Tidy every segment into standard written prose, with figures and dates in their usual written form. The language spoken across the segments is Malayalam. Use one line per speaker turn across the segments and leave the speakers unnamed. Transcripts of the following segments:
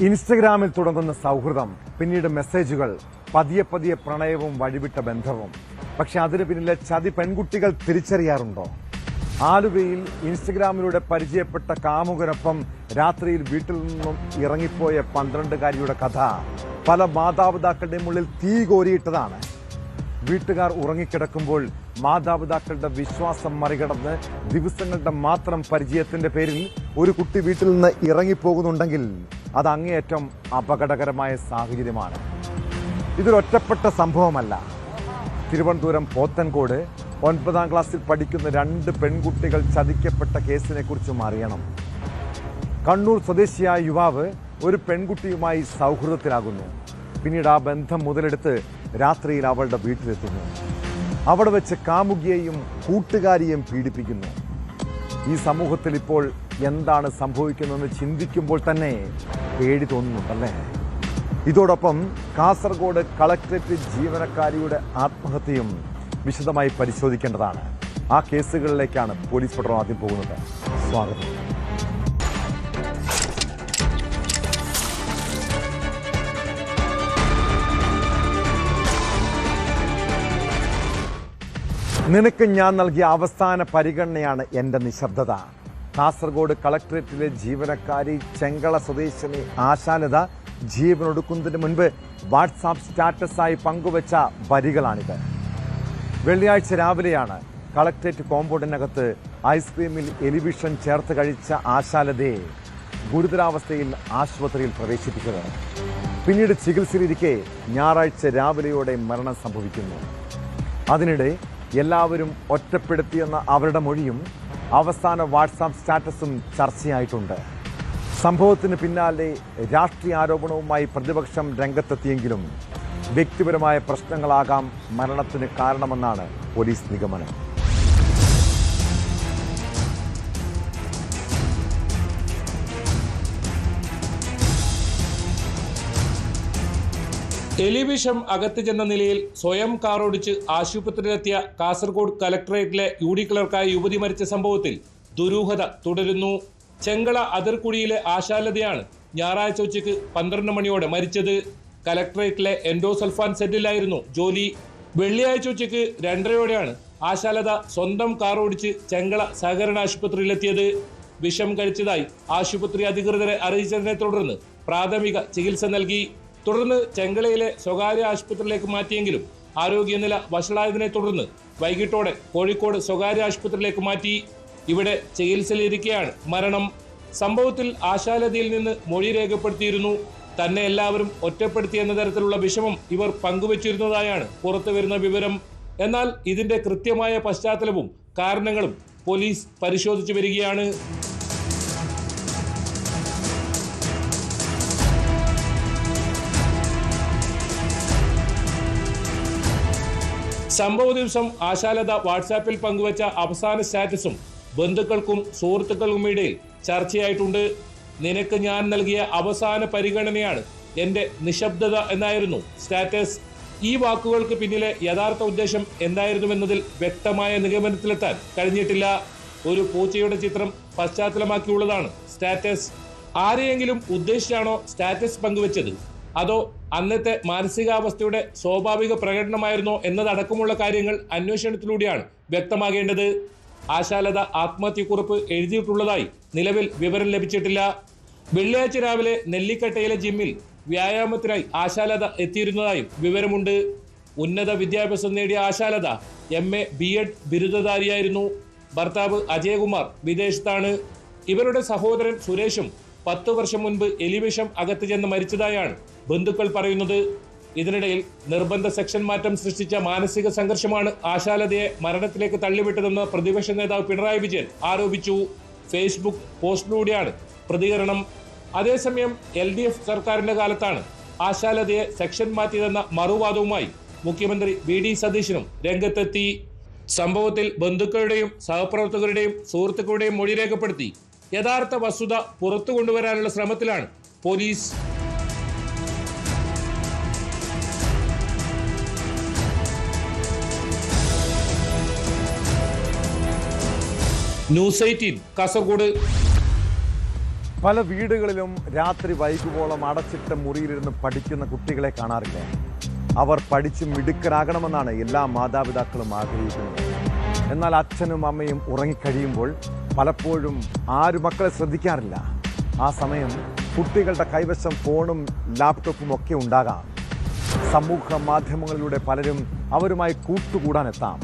ഇൻസ്റ്റഗ്രാമിൽ തുടങ്ങുന്ന സൗഹൃദം, പിന്നീട് മെസ്സേജുകൾ, പതിയെ പതിയെ പ്രണയവും വഴിവിട്ട ബന്ധവും. പക്ഷെ അതിന് പിന്നിലെ ചതി പെൺകുട്ടികൾ തിരിച്ചറിയാറുണ്ടോ? ആലുവയിൽ ഇൻസ്റ്റഗ്രാമിലൂടെ പരിചയപ്പെട്ട കാമുകനൊപ്പം രാത്രിയിൽ വീട്ടിൽ നിന്നും ഇറങ്ങിപ്പോയ 12-കാരിയുടെ കഥ പല മാതാപിതാക്കളുടെയും ഉള്ളിൽ തീ കോരിയിട്ടതാണ്. വീട്ടുകാർ ഉറങ്ങിക്കിടക്കുമ്പോൾ മാതാപിതാക്കളുടെ വിശ്വാസം മറികടന്ന് ദിവസങ്ങളുടെ മാത്രം പരിചയത്തിന്റെ പേരിൽ ഒരു കുട്ടി വീട്ടിൽ നിന്ന് ഇറങ്ങിപ്പോകുന്നുണ്ടെങ്കിൽ അത് അങ്ങേയറ്റം അപകടകരമായ സാഹചര്യമാണ്. ഇതൊരൊറ്റപ്പെട്ട സംഭവമല്ല. തിരുവനന്തപുരം പോത്തൻകോട് 9ാം ക്ലാസ്സിൽ പഠിക്കുന്ന 2 പെൺകുട്ടികൾ ചതിക്കപ്പെട്ട കേസിനെ കുറിച്ചും അറിയണം. കണ്ണൂർ സ്വദേശിയായ യുവാവ് ഒരു പെൺകുട്ടിയുമായി സൗഹൃദത്തിലാകുന്നു. പിന്നീട് ആ ബന്ധം മുതലെടുത്ത് രാത്രിയിൽ അവളുടെ വീട്ടിലെത്തുന്നു. അവിടെ വെച്ച് കാമുകിയെയും കൂട്ടുകാരിയെയും പീഡിപ്പിക്കുന്നു. ഈ സമൂഹത്തിൽ ഇപ്പോൾ എന്താണ് സംഭവിക്കുന്നതെന്ന് ചിന്തിക്കുമ്പോൾ തന്നെ പേടി തോന്നുന്നുണ്ടല്ലേ? ഇതോടൊപ്പം കാസർഗോഡ് കളക്ടറേറ്റ് ജീവനക്കാരിയുടെ ആത്മഹത്യയും വിശദമായി പരിശോധിക്കേണ്ടതാണ്. ആ കേസുകളിലേക്കാണ് പോലീസ് പട്രോൾ ആദ്യം പോകുന്നത്. സ്വാഗതം. നിനക്ക് ഞാൻ നൽകിയ അവസാന പരിഗണനയാണ് എൻ്റെ നിശബ്ദത. കാസർഗോഡ് കളക്ടറേറ്റിലെ ജീവനക്കാരി ചെങ്കള സ്വദേശിനി ആശാലത ജീവനൊടുക്കുന്നതിന് മുൻപ് വാട്സാപ്പ് സ്റ്റാറ്റസായി പങ്കുവച്ച വരികളാണിത്. വെള്ളിയാഴ്ച രാവിലെയാണ് കളക്ടറേറ്റ് കോമ്പൗണ്ടിനകത്ത് ഐസ്ക്രീമിൽ എലിവിഷൻ ചേർത്ത് കഴിച്ച ആശാലതയെ ഗുരുതരാവസ്ഥയിൽ ആശുപത്രിയിൽ പ്രവേശിപ്പിച്ചത്. പിന്നീട് ചികിത്സയിലിരിക്കെ ഞായറാഴ്ച രാവിലെയോടെ മരണം സംഭവിക്കുന്നു. അതിനിടെ എല്ലാവരും ഒറ്റപ്പെടുത്തിയെന്ന അവരുടെ മൊഴിയും അവസാന വാട്സാപ്പ് സ്റ്റാറ്റസും ചർച്ചയായിട്ടുണ്ട്. സംഭവത്തിന് പിന്നാലെ രാഷ്ട്രീയ ആരോപണവുമായി പ്രതിപക്ഷം രംഗത്തെത്തിയെങ്കിലും വ്യക്തിപരമായ പ്രശ്നങ്ങളാകാം മരണത്തിന് കാരണമെന്നാണ് പോലീസ് നിഗമനം.
എലിവിഷം അകത്ത് ചെന്ന നിലയിൽ സ്വയം കാറോടിച്ച് ആശുപത്രിയിലെത്തിയ കാസർഗോഡ് കലക്ടറേറ്റിലെ യുഡി ക്ലർക്കായ യുവതി മരിച്ച സംഭവത്തിൽ ദുരൂഹത തുടരുന്നു. ചെങ്കള അതിർക്കുഴിയിലെ ആശാലതയാണ് ഞായറാഴ്ച ഉച്ചയ്ക്ക് 12 മണിയോടെ മരിച്ചത്. കലക്ടറേറ്റിലെ എൻഡോസൾഫാൻ സെറ്റിലായിരുന്നു ജോലി. വെള്ളിയാഴ്ച ഉച്ചയ്ക്ക് 2:30യോടെയാണ് ആശാലത സ്വന്തം കാറോടിച്ച് ചെങ്കള സഹകരണ ആശുപത്രിയിലെത്തിയത്. വിഷം കഴിച്ചതായി ആശുപത്രി അധികൃതരെ അറിയിച്ചതിനെ തുടർന്ന് പ്രാഥമിക ചികിത്സ നൽകി. തുടർന്ന് ചെങ്കളയിലെ സ്വകാര്യ ആശുപത്രിയിലേക്ക് മാറ്റിയെങ്കിലും ആരോഗ്യനില വഷളായതിനെ തുടർന്ന് വൈകിട്ടോടെ കോഴിക്കോട് സ്വകാര്യ ആശുപത്രിയിലേക്ക് മാറ്റി. ഇവിടെ ചികിത്സയിലിരിക്കെയാണ് മരണം. സംഭവത്തിൽ ആശാലതയിൽ നിന്ന് മൊഴി രേഖപ്പെടുത്തിയിരുന്നു. തന്നെ എല്ലാവരും ഒറ്റപ്പെടുത്തിയെന്ന തരത്തിലുള്ള വിഷമം ഇവർ പങ്കുവച്ചിരുന്നതായാണ് പുറത്തുവരുന്ന വിവരം. എന്നാൽ ഇതിന്റെ കൃത്യമായ പശ്ചാത്തലവും കാരണങ്ങളും പോലീസ് പരിശോധിച്ചു വരികയാണ്. സംഭവ ദിവസം ആശാലത വാട്സാപ്പിൽ പങ്കുവച്ച അവസാന സ്റ്റാറ്റസും ബന്ധുക്കൾക്കും സുഹൃത്തുക്കൾക്കും ഇടയിൽ ചർച്ചയായിട്ടുണ്ട്. നിനക്ക് ഞാൻ നൽകിയ അവസാന പരിഗണനയാണ് എൻ്റെ നിശബ്ദത എന്നായിരുന്നു സ്റ്റാറ്റസ്. ഈ വാക്കുകൾക്ക് പിന്നിലെ യഥാർത്ഥ ഉദ്ദേശം എന്തായിരുന്നുവെന്നതിൽ വ്യക്തമായ നിഗമനത്തിലെത്താൻ കഴിഞ്ഞിട്ടില്ല. ഒരു പൂച്ചയുടെ ചിത്രം പശ്ചാത്തലമാക്കിയുള്ളതാണ് സ്റ്റാറ്റസ്. ആരെയെങ്കിലും ഉദ്ദേശിച്ചാണോ സ്റ്റാറ്റസ് പങ്കുവച്ചത്, അതോ അന്നത്തെ മാനസികാവസ്ഥയുടെ സ്വാഭാവിക പ്രകടനമായിരുന്നോ എന്നതടക്കമുള്ള കാര്യങ്ങൾ അന്വേഷണത്തിലൂടെയാണ് വ്യക്തമാകേണ്ടത്. ആശാലത ആത്മഹത്യക്കുറിപ്പ് എഴുതിയിട്ടുള്ളതായി നിലവിൽ വിവരം ലഭിച്ചിട്ടില്ല. വെള്ളിയാഴ്ച രാവിലെ നെല്ലിക്കട്ടയിലെ ജിമ്മിൽ വ്യായാമത്തിനായി ആശാലത എത്തിയിരുന്നതായും വിവരമുണ്ട്. ഉന്നത വിദ്യാഭ്യാസം നേടിയ ആശാലത MA B.Ed ബിരുദധാരിയായിരുന്നു. ഭർത്താവ് അജയകുമാർ വിദേശത്താണ്. ഇവരുടെ സഹോദരൻ സുരേഷും 10 വർഷം മുൻപ് എലിവിഷം അകത്ത് ചെന്ന് മരിച്ചതായാണ് ബന്ധുക്കൾ പറയുന്നത്. ഇതിനിടയിൽ നിർബന്ധ സെക്ഷൻ മാറ്റം സൃഷ്ടിച്ച മാനസിക സംഘർഷമാണ് ആശാലതയെ മരണത്തിലേക്ക് തള്ളിവിട്ടതെന്ന് പ്രതിപക്ഷ നേതാവ് പിണറായി വിജയൻ ആരോപിച്ചു. ഫേസ്ബുക്ക് പോസ്റ്റിലൂടെയാണ് പ്രതികരണം. അതേസമയം LDF സർക്കാരിന്റെ കാലത്താണ് ആശാലതയെ സെക്ഷൻ മാറ്റിയതെന്ന മറുവാദവുമായി മുഖ്യമന്ത്രി VD സതീശനും രംഗത്തെത്തി. സംഭവത്തിൽ ബന്ധുക്കളുടെയും സഹപ്രവർത്തകരുടെയും സുഹൃത്തുക്കളുടെയും മൊഴി രേഖപ്പെടുത്തി യഥാർത്ഥ വസ്തുത പുറത്തു കൊണ്ടുവരാനുള്ള ശ്രമത്തിലാണ് പോലീസ്. ന്യൂസ് 18 കാസർഗോഡ്.
പല വീടുകളിലും രാത്രി വൈകുവോളം അടച്ചിട്ട മുറിയിലിരുന്ന് പഠിക്കുന്ന കുട്ടികളെ കാണാറില്ലേ? അവർ പഠിച്ച് മിടുക്കരാകണമെന്നാണ് എല്ലാ മാതാപിതാക്കളും ആഗ്രഹിക്കുന്നത്. എന്നാൽ അച്ഛനും അമ്മയും ഉറങ്ങിക്കഴിയുമ്പോൾ പലപ്പോഴും ആരും മക്കളെ ശ്രദ്ധിക്കാറില്ല. ആ സമയം കുട്ടികളുടെ കൈവശം ഫോണും ലാപ്ടോപ്പും ഒക്കെ ഉണ്ടാകാം. സമൂഹ മാധ്യമങ്ങളിലൂടെ പലരും അവരുമായി കൂട്ടുകൂടാനെത്താം.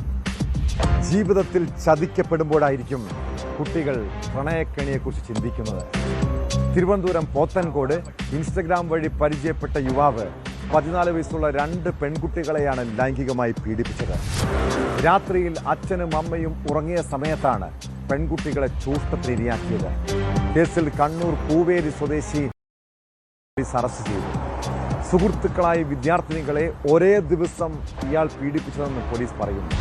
ജീവിതത്തിൽ ചതിക്കപ്പെടുമ്പോഴായിരിക്കും കുട്ടികൾ പ്രണയക്കെണിയെക്കുറിച്ച് ചിന്തിക്കുന്നത്. തിരുവനന്തപുരം പോത്തൻകോട് ഇൻസ്റ്റഗ്രാം വഴി പരിചയപ്പെട്ട യുവാവ് 14 വയസ്സുള്ള 2 പെൺകുട്ടികളെയാണ് ലൈംഗികമായി പീഡിപ്പിച്ചത്. രാത്രിയിൽ അച്ഛനും അമ്മയും ഉറങ്ങിയ സമയത്താണ് പെൺകുട്ടികളെ ചൂഷണത്തിനിരയാക്കിയത്. കേസിൽ കണ്ണൂർ പൂവേരി സ്വദേശി പോലീസ് അറസ്റ്റ് ചെയ്തു. സുഹൃത്തുക്കളായ വിദ്യാർത്ഥിനികളെ ഒരേ ദിവസം ഇയാൾ പീഡിപ്പിച്ചതെന്ന് പോലീസ് പറയുന്നു.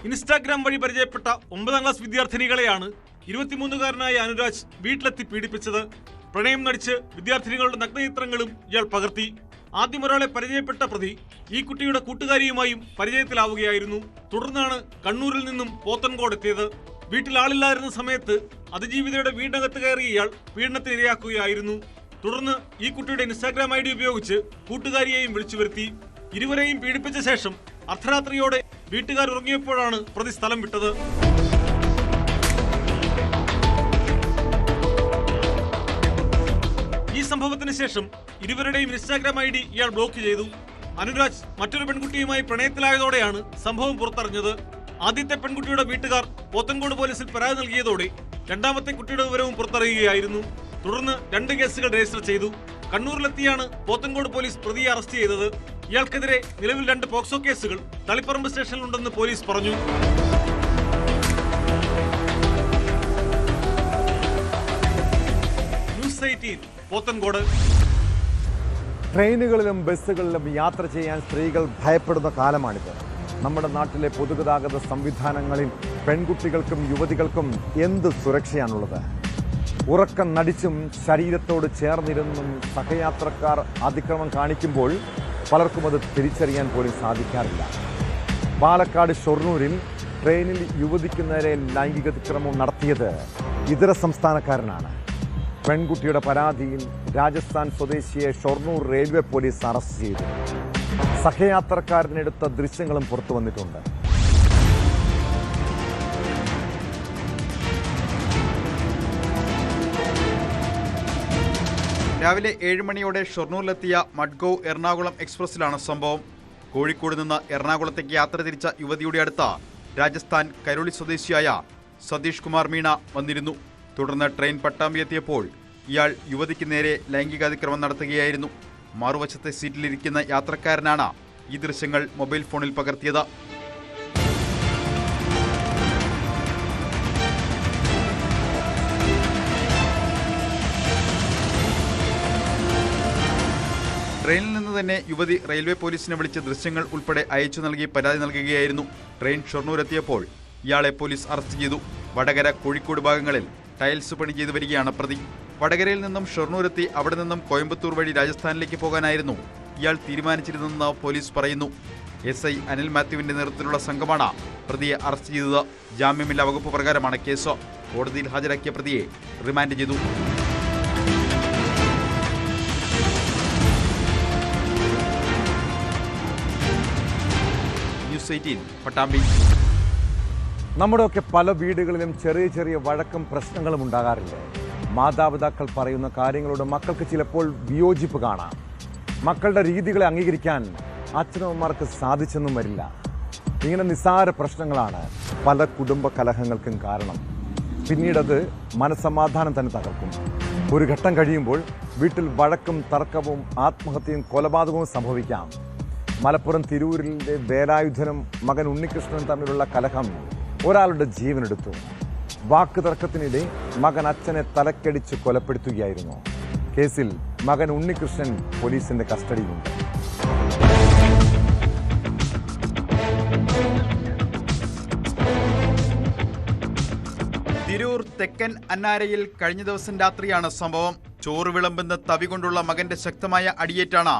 ഇൻസ്റ്റാഗ്രാം വഴി പരിചയപ്പെട്ട 9ാം ക്ലാസ് വിദ്യാർത്ഥിനികളെയാണ് 23-കാരനായ അനുരാജ് വീട്ടിലെത്തി പീഡിപ്പിച്ചത്. പ്രണയം നടിച്ച് വിദ്യാർത്ഥിനികളുടെ നഗ്നചിത്രങ്ങളും ഇയാൾ പകർത്തി. ആദ്യം ഒരാളെ പരിചയപ്പെട്ട പ്രതി ഈ കുട്ടിയുടെ കൂട്ടുകാരിയുമായും പരിചയത്തിലാവുകയായിരുന്നു. തുടർന്നാണ് കണ്ണൂരിൽ നിന്നും പോത്തൻകോട് എത്തിയത്. വീട്ടിൽ ആളില്ലാതിരുന്ന സമയത്ത് അതിജീവിതയുടെ വീടിനകത്ത് കയറിയ ഇയാൾ പീഡനത്തിന് ഇരയാക്കുകയായിരുന്നു. തുടർന്ന് ഈ കുട്ടിയുടെ ഇൻസ്റ്റാഗ്രാം ID ഉപയോഗിച്ച് കൂട്ടുകാരിയെയും വിളിച്ചു വരുത്തി. ഇരുവരെയും പീഡിപ്പിച്ച ശേഷം അർദ്ധരാത്രിയോടെ വീട്ടുകാർ ഉറങ്ങിയപ്പോഴാണ് പ്രതി സ്ഥലം വിട്ടത്. ഈ സംഭവത്തിന് ശേഷം ഇരുവരുടെയും ഇൻസ്റ്റാഗ്രാം ID ഇയാൾ ബ്ലോക്ക് ചെയ്തു. അനുരാജ് മറ്റൊരു പെൺകുട്ടിയുമായി പ്രണയത്തിലായതോടെയാണ് സംഭവം പുറത്തറിഞ്ഞത്. ആദ്യത്തെ പെൺകുട്ടിയുടെ വീട്ടുകാർ പോത്തൻകോട് പോലീസിൽ പരാതി നൽകിയതോടെ രണ്ടാമത്തെ കുട്ടിയുടെ വിവരവും പുറത്തറിയുകയായിരുന്നു. തുടർന്ന് 2 കേസുകൾ രജിസ്റ്റർ ചെയ്തു. കണ്ണൂരിലെത്തിയാണ് പോത്തൻകോട് പോലീസ് പ്രതിയെ അറസ്റ്റ് ചെയ്തത്. ഇയാൾക്കെതിരെ നിലവിൽ 2 പോക്സോ കേസുകൾ തളിപ്പറമ്പ് സ്റ്റേഷനിലുണ്ടെന്ന് പോലീസ് പറഞ്ഞു. ന്യൂസ് 18 പോത്തൻകോട്.
ട്രെയിനുകളിലും ബസ്സുകളിലും യാത്ര ചെയ്യാൻ സ്ത്രീകൾ ഭയപ്പെടുന്ന കാലമാണിത്. നമ്മുടെ നാട്ടിലെ പൊതുഗതാഗത സംവിധാനങ്ങളിൽ പെൺകുട്ടികൾക്കും യുവതികൾക്കും എന്ത് സുരക്ഷയാണുള്ളത്? ഉറക്കം നടിച്ചും ശരീരത്തോട് ചേർന്നിരുന്നും സഹയാത്രക്കാർ അതിക്രമം കാണിക്കുമ്പോൾ പലർക്കും അത് തിരിച്ചറിയാൻ പോലും സാധിക്കാറില്ല. പാലക്കാട് ഷൊർണൂരിൽ ട്രെയിനിൽ യുവതിക്ക് നേരെ ലൈംഗിക അതിക്രമം നടത്തിയത് ഇതര സംസ്ഥാനക്കാരനാണ്. പെൺകുട്ടിയുടെ പരാതിയിൽ രാജസ്ഥാൻ സ്വദേശിയെ ഷൊർണൂർ റെയിൽവേ പോലീസ് അറസ്റ്റ് ചെയ്തു. സഹയാത്രക്കാരനെടുത്ത ദൃശ്യങ്ങളും പുറത്തു വന്നിട്ടുണ്ട്.
രാവിലെ 7 മണിയോടെ ഷൊർണൂരിലെത്തിയ മഡ്ഗോവ് എറണാകുളം എക്സ്പ്രസിലാണ് സംഭവം. കോഴിക്കോട് നിന്ന് എറണാകുളത്തേക്ക് യാത്ര തിരിച്ച യുവതിയുടെ അടുത്ത രാജസ്ഥാൻ കരോളി സ്വദേശിയായ സതീഷ് കുമാർ മീണ വന്നിരുന്നു. തുടർന്ന് ട്രെയിൻ പട്ടാമ്പി എത്തിയപ്പോൾ ഇയാൾ യുവതിക്ക് നേരെ ലൈംഗികാതിക്രമം നടത്തുകയായിരുന്നു. മറുവശത്തെ സീറ്റിലിരിക്കുന്ന യാത്രക്കാരനാണ് ഈ ദൃശ്യങ്ങൾ മൊബൈൽ ഫോണിൽ പകർത്തിയത്. ട്രെയിനിൽ നിന്ന് തന്നെ യുവതി റെയിൽവേ പോലീസിനെ വിളിച്ച് ദൃശ്യങ്ങൾ ഉൾപ്പെടെ അയച്ചു നൽകി പരാതി നൽകുകയായിരുന്നു. ട്രെയിൻ ഷൊർണൂരെത്തിയപ്പോൾ ഇയാളെ പോലീസ് അറസ്റ്റ് ചെയ്തു. വടകര, കോഴിക്കോട് ഭാഗങ്ങളിൽ ടൈൽസ് പണി ചെയ്തു വരികയാണ് പ്രതി. വടകരയിൽ നിന്നും ഷൊർണൂരെത്തി അവിടെ നിന്നും കോയമ്പത്തൂർ വഴി രാജസ്ഥാനിലേക്ക് പോകാനായിരുന്നു ഇയാൾ തീരുമാനിച്ചിരുന്നതെന്ന് പോലീസ് പറയുന്നു. SI അനിൽ മാത്യുവിന്റെ നേതൃത്വത്തിലുള്ള സംഘമാണ് പ്രതിയെ അറസ്റ്റ് ചെയ്തത്. ജാമ്യമില്ലാ വകുപ്പ് പ്രകാരമാണ് കേസ്. കോടതിയിൽ ഹാജരാക്കിയ പ്രതിയെ റിമാൻഡ് ചെയ്തു. ന്യൂസ് 18 പട്ടാമ്പി.
നമ്മുടെയൊക്കെ പല വീടുകളിലും ചെറിയ ചെറിയ വഴക്കും പ്രശ്നങ്ങളും ഉണ്ടാകാറില്ലേ? മാതാപിതാക്കൾ പറയുന്ന കാര്യങ്ങളോട് മക്കൾക്ക് ചിലപ്പോൾ വിയോജിപ്പ് കാണാം. മക്കളുടെ രീതികളെ അംഗീകരിക്കാൻ അച്ഛനമ്മമാർക്ക് സാധിച്ചെന്നും വരില്ല. ഇങ്ങനെ നിസ്സാര പ്രശ്നങ്ങളാണ് പല കുടുംബ കലഹങ്ങൾക്കും കാരണം. പിന്നീടത് മനസ്സമാധാനം തന്നെ തകർക്കും. ഒരു ഘട്ടം കഴിയുമ്പോൾ വീട്ടിൽ വഴക്കും തർക്കവും ആത്മഹത്യയും കൊലപാതകവും സംഭവിക്കാം. മലപ്പുറം തിരൂരിലെ വേലായുധനും മകൻ ഉണ്ണികൃഷ്ണനും തമ്മിലുള്ള കലഹം ഒരാളുടെ ജീവനെടുത്തു. വാക്ക് തർക്കത്തിനിടെ മകൻ അച്ഛനെ തലക്കടിച്ച് കൊലപ്പെടുത്തുകയായിരുന്നു. കേസിൽ മകൻ ഉണ്ണികൃഷ്ണൻ പോലീസിന്റെ കസ്റ്റഡിയിലുണ്ട്.
തിരൂർ തെക്കൻ അന്നാരയിൽ കഴിഞ്ഞ ദിവസം രാത്രിയാണ് സംഭവം. ചോറ് വിളമ്പുന്ന തവി കൊണ്ടുള്ള മകന്റെ ശക്തമായ അടിയേറ്റാണ്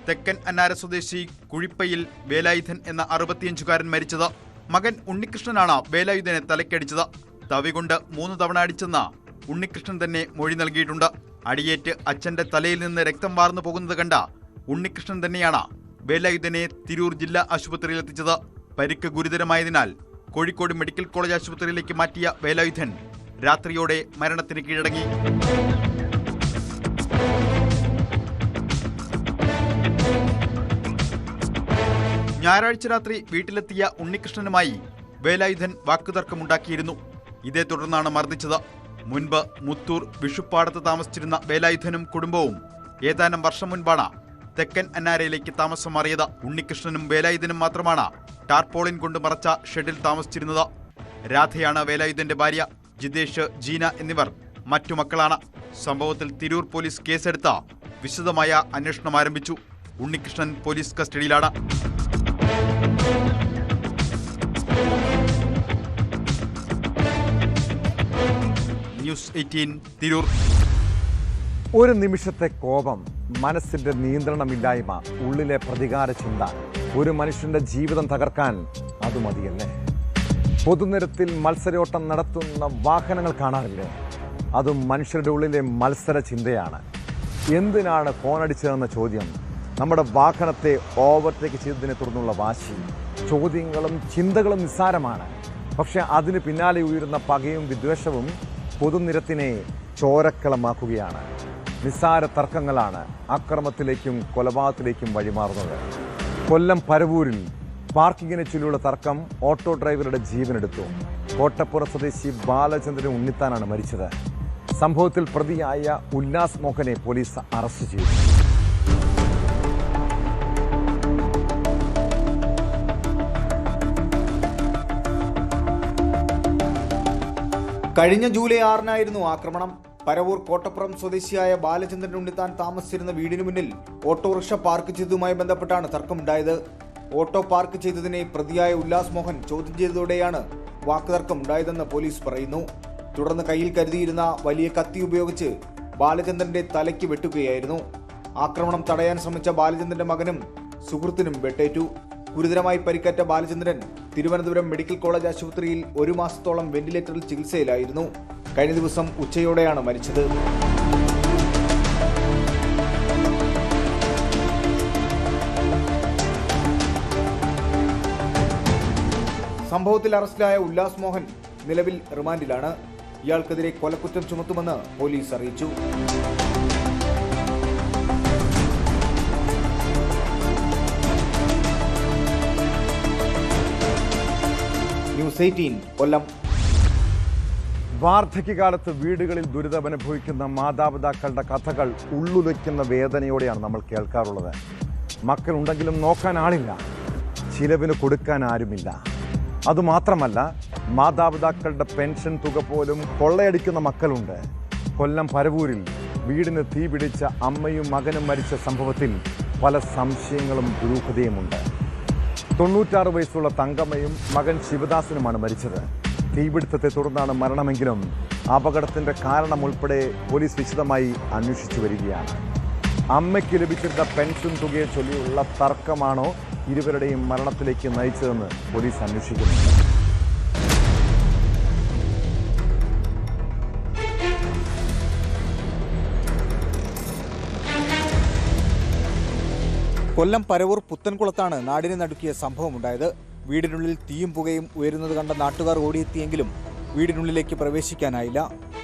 തെക്കൻ അന്നാര സ്വദേശി കുഴിപ്പയിൽ വേലായുധൻ എന്ന 65-കാരൻ മരിച്ചത്. മകൻ ഉണ്ണികൃഷ്ണനാണ് വേലായുധനെ തലക്കടിച്ചത്. തവി കൊണ്ട് 3 തവണ അടിച്ചെന്ന് ഉണ്ണികൃഷ്ണൻ തന്നെ മൊഴി നൽകിയിട്ടുണ്ട്. അടിയേറ്റ് അച്ഛന്റെ തലയിൽ നിന്ന് രക്തം വാർന്നു പോകുന്നത് കണ്ട ഉണ്ണികൃഷ്ണൻ തന്നെയാണ് വേലായുധനെ തിരൂർ ജില്ലാ ആശുപത്രിയിൽ എത്തിച്ചത്. പരിക്ക് ഗുരുതരമായതിനാൽ കോഴിക്കോട് മെഡിക്കൽ കോളേജ് ആശുപത്രിയിലേക്ക് മാറ്റിയ വേലായുധൻ രാത്രിയോടെ മരണത്തിന് കീഴടങ്ങി. ഞായറാഴ്ച രാത്രി വീട്ടിലെത്തിയ ഉണ്ണികൃഷ്ണനുമായി വേലായുധൻ വാക്കുതർക്കമുണ്ടാക്കിയിരുന്നു. ഇതേ തുടർന്നാണ് മർദ്ദിച്ചത്. മുൻപ് മുത്തൂർ വിഷുപ്പാടത്ത് താമസിച്ചിരുന്ന വേലായുധനും കുടുംബവും ഏതാനും വർഷം മുൻപാണ് തെക്കൻ അന്നാരയിലേക്ക് താമസം മാറിയത്. ഉണ്ണികൃഷ്ണനും വേലായുധനും മാത്രമാണ് ടാർപോളിൻ കൊണ്ട് മറച്ച ഷെഡിൽ താമസിച്ചിരുന്നത്. രാധയാണ് വേലായുധന്റെ ഭാര്യ. ജിതേഷ്, ജീന എന്നിവർ മറ്റു മക്കളാണ്. സംഭവത്തിൽ തിരൂർ പോലീസ് കേസെടുത്ത് വിശദമായ അന്വേഷണം ആരംഭിച്ചു. ഉണ്ണികൃഷ്ണൻ പോലീസ് കസ്റ്റഡിയിലാണ്. ന്യൂസ് 18 തിരൂർ.
ഒരു നിമിഷത്തെ കോപം, മനസ്സിന്റെ നിയന്ത്രണമില്ലായ്മ, ഉള്ളിലെ പ്രതികാര ചിന്ത, ഒരു മനുഷ്യന്റെ ജീവിതം തകർക്കാൻ അത് മതിയല്ലേ? പൊതുനിരത്തിൽ മത്സരോട്ടം നടത്തുന്ന വാഹനങ്ങൾ കാണാറില്ലേ? അതും മനുഷ്യരുടെ ഉള്ളിലെ മത്സര ചിന്തയാണ്. എന്തിനാണ് ഫോണടിച്ചതെന്ന ചോദ്യം, നമ്മുടെ വാഹനത്തെ ഓവർടേക്ക് ചെയ്തതിനെ തുടർന്നുള്ള വാശി, ചോദ്യങ്ങളും ചിന്തകളും നിസ്സാരമാണ്. പക്ഷെ അതിന് പിന്നാലെ ഉയരുന്ന പകയും വിദ്വേഷവും പൊതുനിരത്തിനെ ചോരക്കളമാക്കുകയാണ്. നിസ്സാര തർക്കങ്ങളാണ് അക്രമത്തിലേക്കും കൊലപാതകത്തിലേക്കും വഴിമാറുന്നത്. കൊല്ലം പരവൂരിൽ പാർക്കിങ്ങിനെ ചൊല്ലിയുള്ള തർക്കം ഓട്ടോ ഡ്രൈവറുടെ ജീവനെടുത്തു. കോട്ടപ്പുറ സ്വദേശി ബാലചന്ദ്രൻ ഉണ്ണിത്താനാണ് മരിച്ചത്. സംഭവത്തിൽ പ്രതിയായ ഉല്ലാസ് മോഹനെ പോലീസ് അറസ്റ്റ് ചെയ്തു.
കഴിഞ്ഞ ജൂലൈ 6-നായിരുന്നു ആക്രമണം. പരവൂർ കോട്ടപ്പുറം സ്വദേശിയായ ബാലചന്ദ്രൻ ഉണ്ണിത്താൻ താമസിച്ചിരുന്ന വീടിനു മുന്നിൽ ഓട്ടോറിക്ഷ പാർക്ക് ചെയ്തതുമായി ബന്ധപ്പെട്ടാണ് തർക്കമുണ്ടായത്. ഓട്ടോ പാർക്ക് ചെയ്തതിനെ പ്രതിയായ ഉല്ലാസ് മോഹൻ ചോദ്യം ചെയ്തതോടെയാണ് വാക്കുതർക്കം ഉണ്ടായതെന്ന് പോലീസ് പറയുന്നു. തുടർന്ന് കയ്യിൽ കരുതിയിരുന്ന വലിയ കത്തി ഉപയോഗിച്ച് ബാലചന്ദ്രന്റെ തലയ്ക്ക് വെട്ടുകയായിരുന്നു. ആക്രമണം തടയാൻ ശ്രമിച്ച ബാലചന്ദ്രന്റെ മകനും സുഹൃത്തിനും വെട്ടേറ്റു. ഗുരുതരമായി പരിക്കേറ്റ ബാലചന്ദ്രൻ തിരുവനന്തപുരം മെഡിക്കൽ കോളേജ് ആശുപത്രിയിൽ 1 മാസത്തോളം വെന്റിലേറ്ററിൽ ചികിത്സയിലായിരുന്നു. കഴിഞ്ഞ ദിവസം ഉച്ചയോടെയാണ് മരിച്ചത്. സംഭവത്തിൽ അറസ്റ്റിലായ ഉല്ലാസ് മോഹൻ നിലവിൽ റിമാൻഡിലാണ്. ഇയാൾക്കെതിരെ കൊലക്കുറ്റം ചുമത്തുമെന്ന് പോലീസ് അറിയിച്ചു. ന്യൂസ് 18 കൊല്ലം.
വാർദ്ധക്യകാലത്ത് വീടുകളിൽ ദുരിതമനുഭവിക്കുന്ന മാതാപിതാക്കളുടെ കഥകൾ ഉള്ളുലയ്ക്കുന്ന വേദനയോടെയാണ് നമ്മൾ കേൾക്കാറുള്ളത്. മക്കളുണ്ടെങ്കിലും നോക്കാൻ ആളില്ല, ചിലവിന് കൊടുക്കാൻ ആരുമില്ല. അതുമാത്രമല്ല, മാതാപിതാക്കളുടെ പെൻഷൻ തുക പോലും കൊള്ളയടിക്കുന്ന മക്കളുണ്ട്. കൊല്ലം പരവൂരിൽ വീടിന് തീ പിടിച്ച അമ്മയും മകനും മരിച്ച സംഭവത്തിൽ പല സംശയങ്ങളും ദുരൂഹതയുമുണ്ട്. 96 വയസ്സുള്ള തങ്കമ്മയും മകൻ ശിവദാസനുമാണ് മരിച്ചത്. തീപിടുത്തത്തെ തുടർന്നാണ് മരണമെങ്കിലും അപകടത്തിന്റെ കാരണം ഉൾപ്പെടെ പോലീസ് വിശദമായി അന്വേഷിച്ചു വരികയാണ്. അമ്മയ്ക്ക് ലഭിച്ചിരുന്ന പെൻഷൻ തുകയെ ചൊല്ലിയുള്ള തർക്കമാണോ ഇരുവരുടെയും മരണത്തിലേക്ക് നയിച്ചതെന്ന് പോലീസ് അന്വേഷിക്കുന്നുണ്ട്.
കൊല്ലം പരവൂർ പുത്തൻകുളത്താണ് നാടിനെ നടുക്കിയ സംഭവമുണ്ടായത്. വീടിനുള്ളിൽ തീയും പുകയും ഉയരുന്നത് കണ്ട നാട്ടുകാർ ഓടിയെത്തിയെങ്കിലും വീടിനുള്ളിലേക്ക് പ്രവേശിക്കാനായില്ല.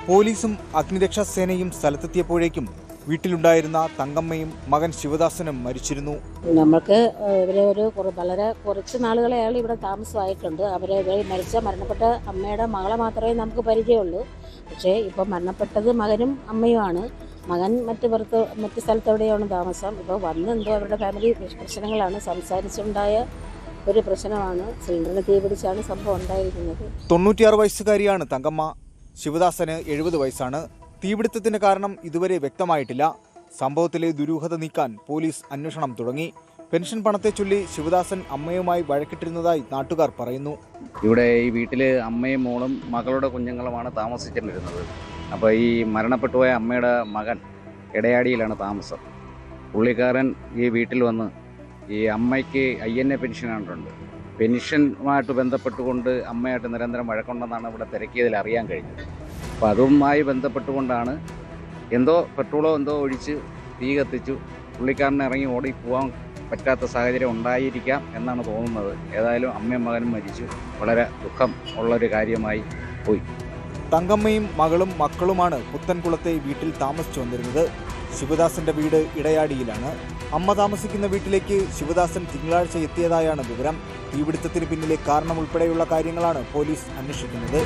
പോലീസും അഗ്നിരക്ഷാസേനയും സ്ഥലത്തെത്തിയപ്പോഴേക്കും വീട്ടിലുണ്ടായിരുന്ന തങ്കമ്മയും മകൻ ശിവദാസനും മരിച്ചിരുന്നു.
നമുക്ക് ഇവരെ വളരെ കുറച്ച് നാളുകളെ അയാൾ ഇവിടെ താമസമായിട്ടുണ്ട്. അവരെ മരണപ്പെട്ട അമ്മയുടെ മകളെ മാത്രമേ നമുക്ക് പരിചയമുള്ളൂ. പക്ഷേ ഇപ്പം മരണപ്പെട്ടത് മകനും അമ്മയുമാണ്. മകൻ മറ്റ് സ്ഥലത്തെവിടെയാണ് താമസം. ഇപ്പോൾ വന്നെന്തോ അവരുടെ ഫാമിലി പ്രശ്നങ്ങളാണ്, സംസാരിച്ചുണ്ടായ ഒരു പ്രശ്നമാണ്. സിലിണ്ടറിന് തീ പിടിച്ചാണ് സംഭവം ഉണ്ടായിരിക്കുന്നത്.
96 വയസ്സുകാരിയാണ് തങ്കമ്മ. ശിവദാസന് 70 വയസ്സാണ്. തീപിടുത്തത്തിന് കാരണം ഇതുവരെ വ്യക്തമായിട്ടില്ല. സംഭവത്തിലെ ദുരൂഹത നീക്കാൻ പോലീസ് അന്വേഷണം തുടങ്ങി. പെൻഷൻ പണത്തെ ചൊല്ലി ശിവദാസൻ അമ്മയുമായി വഴക്കിട്ടിരുന്നതായി നാട്ടുകാർ പറയുന്നു.
ഇവിടെ ഈ വീട്ടിൽ അമ്മയും മോളും മകളുടെ കുഞ്ഞുങ്ങളുമാണ് താമസിച്ചിരുന്നത്. അപ്പോൾ ഈ മരണപ്പെട്ടുപോയ അമ്മയുടെ മകൻ ഇടയാടിയിലാണ് താമസം. പുള്ളിക്കാരൻ ഈ വീട്ടിൽ വന്ന് ഈ അമ്മയ്ക്ക് INA പെൻഷൻ കണ്ടുണ്ട്. പെൻഷനുമായിട്ട് ബന്ധപ്പെട്ടുകൊണ്ട് അമ്മയായിട്ട് നിരന്തരം വഴക്കുണ്ടെന്നാണ് ഇവിടെ തിരക്കിയതിൽ അറിയാൻ കഴിഞ്ഞത്. അപ്പോൾ അതുമായി ബന്ധപ്പെട്ടുകൊണ്ടാണ് എന്തോ പെട്രോളോ എന്തോ ഒഴിച്ച് തീ കത്തിച്ചു പുള്ളിക്കാരനെ ഇറങ്ങി ഓടി പോകാൻ പറ്റാത്ത സാഹചര്യം ഉണ്ടായിരിക്കാം എന്നാണ് തോന്നുന്നത്. ഏതായാലും അമ്മയും മകനും മരിച്ചു. വളരെ ദുഃഖം ഉള്ളൊരു കാര്യമായി പോയി.
തങ്കമ്മയും മകളും മക്കളുമാണ് പുത്തൻകുളത്തെ വീട്ടിൽ താമസിച്ചു വന്നിരുന്നത്. ശിവദാസന്റെ വീട് ഇടയാടിയിലാണ്. അമ്മ താമസിക്കുന്ന വീട്ടിലേക്ക് ശിവദാസൻ തിങ്കളാഴ്ച എത്തിയതായാണ് വിവരം. തീപിടുത്തത്തിന് പിന്നിലെ കാരണം ഉൾപ്പെടെയുള്ള കാര്യങ്ങളാണ് പോലീസ് അന്വേഷിക്കുന്നത്.